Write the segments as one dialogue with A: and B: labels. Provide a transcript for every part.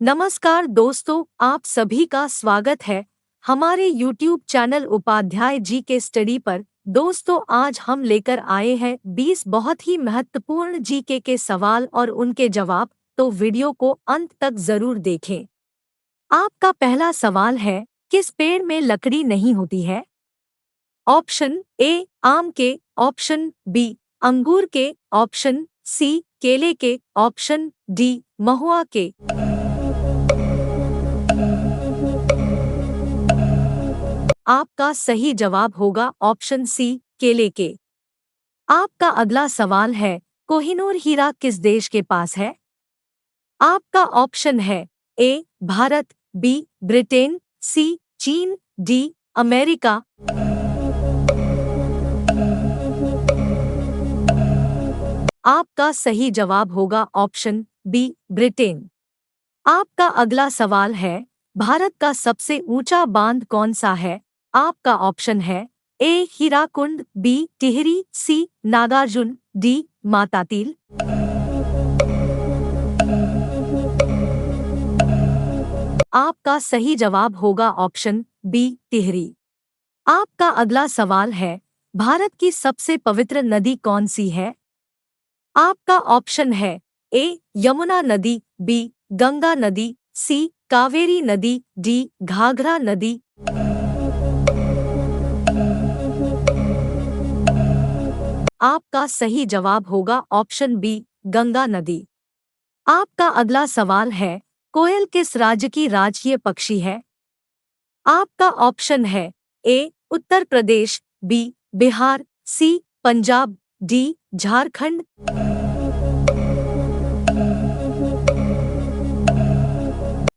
A: नमस्कार दोस्तों, आप सभी का स्वागत है हमारे YouTube चैनल उपाध्याय जी के स्टडी पर। दोस्तों, आज हम लेकर आए हैं 20 बहुत ही महत्वपूर्ण जीके के सवाल और उनके जवाब, तो वीडियो को अंत तक जरूर देखें। आपका पहला सवाल है, किस पेड़ में लकड़ी नहीं होती है? ऑप्शन ए आम के, ऑप्शन बी अंगूर के, ऑप्शन सी केले के, ऑप्शन डी महुआ के। आपका सही जवाब होगा ऑप्शन सी केले के। आपका अगला सवाल है, कोहिनूर हीरा किस देश के पास है? आपका ऑप्शन है ए भारत, बी ब्रिटेन, सी चीन, डी अमेरिका। आपका सही जवाब होगा ऑप्शन बी ब्रिटेन। आपका अगला सवाल है, भारत का सबसे ऊंचा बांध कौन सा है? आपका ऑप्शन है ए हीराकुंड, बी टिहरी, सी नागार्जुन, डी मातातील। आपका सही जवाब होगा ऑप्शन बी टिहरी। आपका अगला सवाल है, भारत की सबसे पवित्र नदी कौन सी है? आपका ऑप्शन है ए यमुना नदी, बी गंगा नदी, सी कावेरी नदी, डी घाघरा नदी। आपका सही जवाब होगा ऑप्शन बी गंगा नदी। आपका अगला सवाल है, कोयल किस राज्य की राजकीय पक्षी है? आपका ऑप्शन है ए उत्तर प्रदेश, बी बिहार, सी पंजाब, डी झारखंड।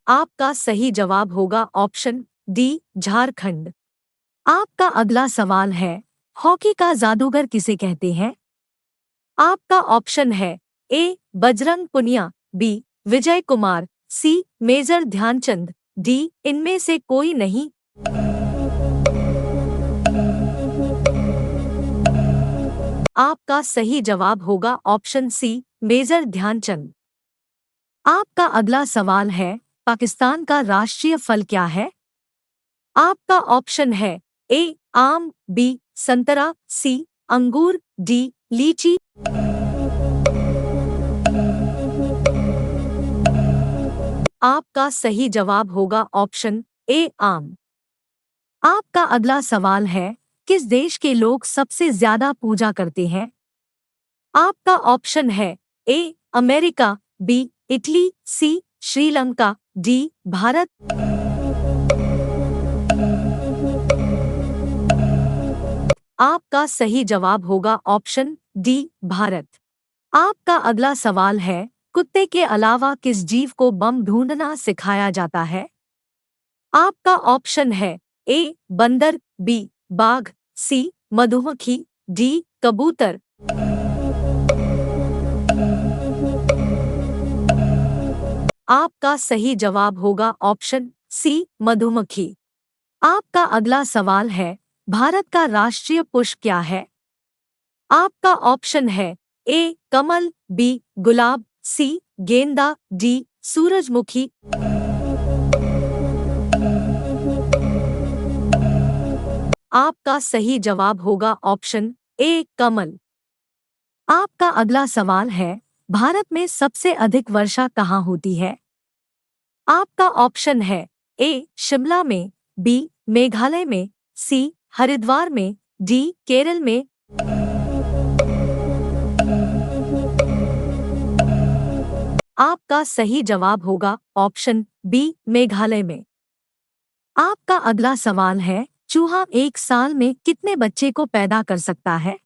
A: आपका सही जवाब होगा ऑप्शन डी झारखंड। आपका अगला सवाल है, हॉकी का जादूगर किसे कहते हैं? आपका ऑप्शन है A Bajrang Punia, B Vijay Kumar, C major Dhyan Chand, D इनमें से कोई नहीं। आपका सही जवाब होगा ऑप्शन सी मेजर ध्यानचंद। आपका अगला सवाल है, पाकिस्तान का राष्ट्रीय फल क्या है? आपका ऑप्शन है ए आम, बी संतरा, सी अंगूर, डी लीची। आपका सही जवाब होगा ऑप्शन ए आम। आपका अगला सवाल है, किस देश के लोग सबसे ज्यादा पूजा करते हैं? आपका ऑप्शन है A America, B Italy, C Sri Lanka, D Bharat. आपका सही जवाब होगा ऑप्शन डी भारत। आपका अगला सवाल है, कुत्ते के अलावा किस जीव को बम ढूंढना सिखाया जाता है? आपका ऑप्शन है ए बंदर, बी बाघ, सी मधुमक्खी, डी कबूतर। आपका सही जवाब होगा ऑप्शन सी मधुमक्खी। आपका अगला सवाल है, भारत का राष्ट्रीय पुष्प क्या है? आपका ऑप्शन है ए कमल, बी गुलाब, सी गेंदा, डी सूरजमुखी। आपका सही जवाब होगा ऑप्शन ए कमल। आपका अगला सवाल है, भारत में सबसे अधिक वर्षा कहाँ होती है? आपका ऑप्शन है ए शिमला में, बी मेघालय में, सी हरिद्वार में, डी केरल में। आपका सही जवाब होगा ऑप्शन बी मेघालय में। आपका अगला सवाल है, चूहा एक साल में कितने बच्चे को पैदा कर सकता है?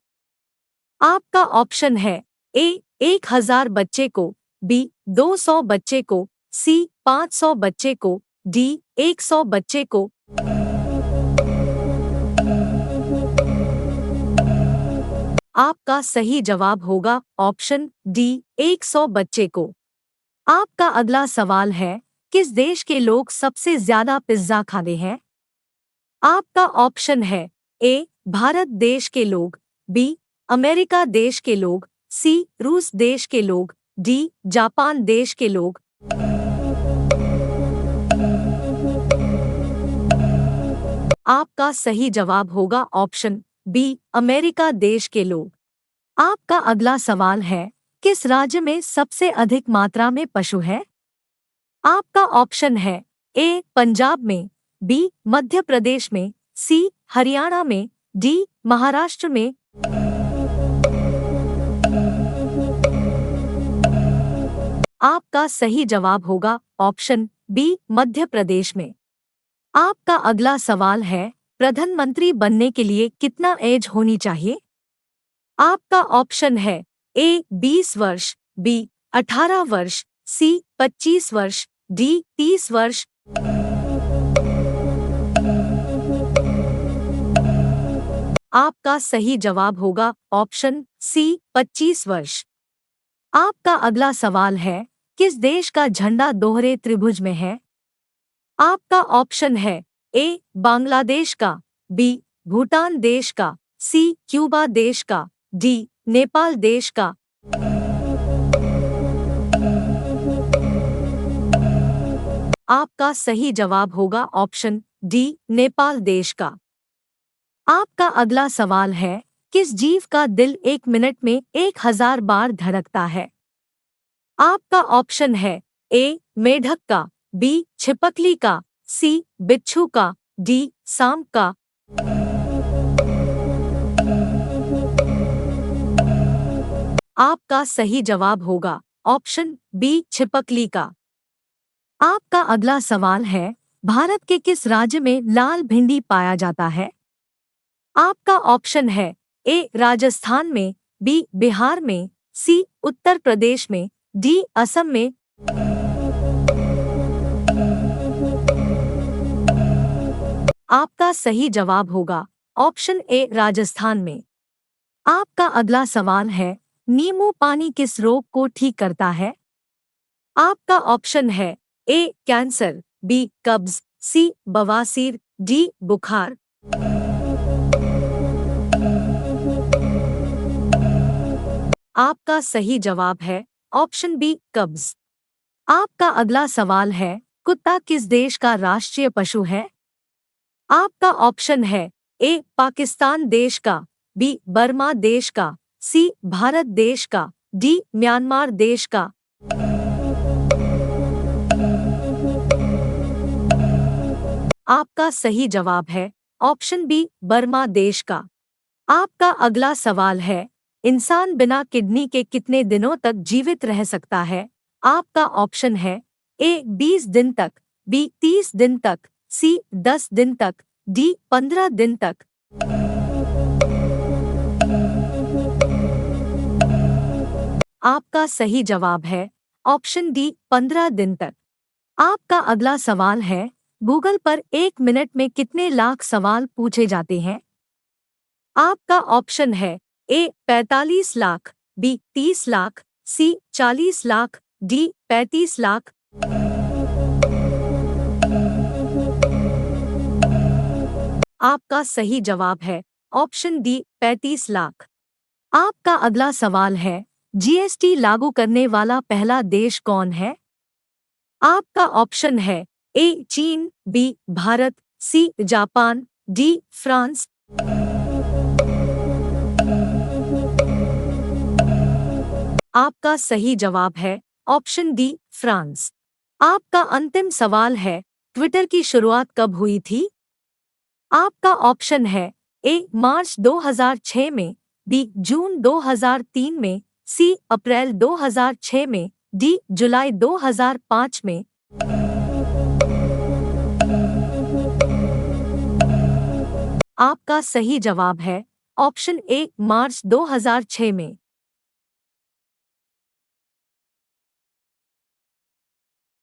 A: आपका ऑप्शन है ए 1000 बच्चे को, बी 200 बच्चे को, सी 500 बच्चे को, डी 100 बच्चे को। आपका सही जवाब होगा ऑप्शन डी 100 बच्चे को। आपका अगला सवाल है, किस देश के लोग सबसे ज्यादा पिज्जा खाते हैं? आपका ऑप्शन है ए भारत देश के लोग, बी अमेरिका देश के लोग, सी रूस देश के लोग, डी जापान देश के लोग। आपका सही जवाब होगा ऑप्शन बी अमेरिका देश के लोग। आपका अगला सवाल है, किस राज्य में सबसे अधिक मात्रा में पशु है? आपका ऑप्शन है ए पंजाब में, बी मध्य प्रदेश में, सी हरियाणा में, डी महाराष्ट्र में। आपका सही जवाब होगा ऑप्शन बी मध्य प्रदेश में। आपका अगला सवाल है, प्रधानमंत्री बनने के लिए कितना एज होनी चाहिए? आपका ऑप्शन है ए 20 वर्ष, बी 18 वर्ष, सी 25 वर्ष, डी 30 वर्ष। आपका सही जवाब होगा ऑप्शन सी 25 वर्ष। आपका अगला सवाल है, किस देश का झंडा दोहरे त्रिभुज में है? आपका ऑप्शन है ए बांग्लादेश का, बी भूटान देश का, सी क्यूबा देश का, डी नेपाल देश का। आपका सही जवाब होगा ऑप्शन डी नेपाल देश का। आपका अगला सवाल है, किस जीव का दिल 1 मिनट में 1000 बार धड़कता है? आपका ऑप्शन है ए मेढक का, बी छिपकली का, सी बिच्छू का, डी सांप का। आपका सही जवाब होगा ऑप्शन बी छिपकली का। आपका अगला सवाल है, भारत के किस राज्य में लाल भिंडी पाया जाता है? आपका ऑप्शन है ए राजस्थान में, बी बिहार में, सी उत्तर प्रदेश में, डी असम में। आपका सही जवाब होगा ऑप्शन ए राजस्थान में। आपका अगला सवाल है, नींबू पानी किस रोग को ठीक करता है? आपका ऑप्शन है ए कैंसर, बी कब्ज, सी बवासीर, डी बुखार। आपका सही जवाब है ऑप्शन बी कब्ज। आपका अगला सवाल है, कुत्ता किस देश का राष्ट्रीय पशु है? आपका ऑप्शन है ए पाकिस्तान देश का, बी बर्मा देश का, सी भारत देश का, डी म्यांमार देश का। आपका सही जवाब है ऑप्शन बी बर्मा देश का। आपका अगला सवाल है, इंसान बिना किडनी के कितने दिनों तक जीवित रह सकता है? आपका ऑप्शन है ए 20 दिन तक, बी 30 दिन तक, सी 10 दिन तक, डी 15 दिन तक। आपका सही जवाब है ऑप्शन डी 15 दिन तक। आपका अगला सवाल है, गूगल पर 1 मिनट में कितने लाख सवाल पूछे जाते हैं? आपका ऑप्शन है ए 45 लाख, बी 30 लाख, सी 40 लाख, डी 35 लाख। आपका सही जवाब है ऑप्शन डी 35 लाख। आपका अगला सवाल है, जीएसटी लागू करने वाला पहला देश कौन है? आपका ऑप्शन है ए चीन, B Bharat, C Japan, D France. आपका सही जवाब है ऑप्शन डी फ्रांस। आपका अंतिम सवाल है, ट्विटर की शुरुआत कब हुई थी? आपका ऑप्शन है ए मार्च 2006 में, बी जून 2003 में, सी अप्रैल 2006 में, डी जुलाई 2005 में। आपका सही जवाब है ऑप्शन ए मार्च 2006 में।